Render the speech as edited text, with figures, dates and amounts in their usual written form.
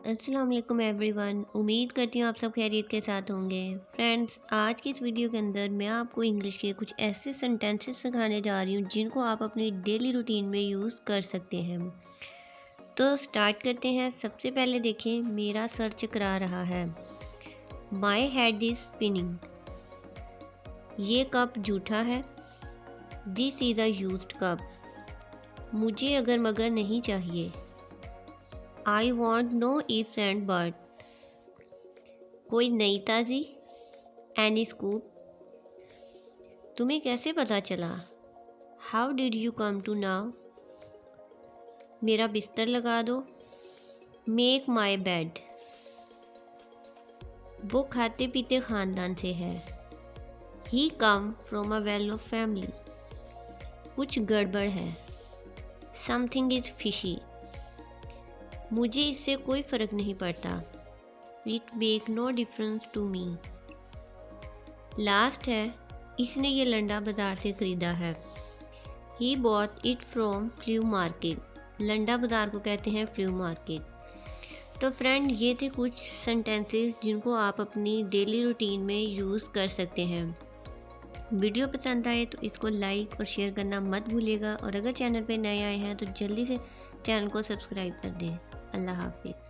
अस्सलाम वालेकुम एवरीवन। उम्मीद करती हूँ आप सब खैरियत के साथ होंगे। फ्रेंड्स, आज की इस वीडियो के अंदर मैं आपको इंग्लिश के कुछ ऐसे सेंटेंसेस सिखाने जा रही हूँ जिनको आप अपनी डेली रूटीन में यूज़ कर सकते हैं। तो स्टार्ट करते हैं। सबसे पहले देखें, मेरा सर चकरा रहा है। My head is spinning. ये कप जूठा है। This is a used cup. मुझे अगर मगर नहीं चाहिए। I want no ifs and but. कोई नई ताज़ी। Any scoop. तुम्हें कैसे पता चला। How did you come to know. मेरा बिस्तर लगा दो। Make my bed. वो खाते पीते ख़ानदान से है। He come from a well off family. कुछ गड़बड़ है। Something is fishy. मुझे इससे कोई फ़र्क नहीं पड़ता। It make no difference to me. Last है, इसने ये लंडा बाज़ार से ख़रीदा है। He bought it from flea market. Landa Bazaar को कहते हैं फ्लू मार्केट। तो फ्रेंड, ये थे कुछ सेंटेंसेस जिनको आप अपनी डेली रूटीन में यूज़ कर सकते हैं। वीडियो पसंद आए तो इसको लाइक और शेयर करना मत भूलिएगा, और अगर चैनल पे नए आए हैं तो जल्दी से चैनल को सब्सक्राइब कर दें। अल्लाह हाफिज़।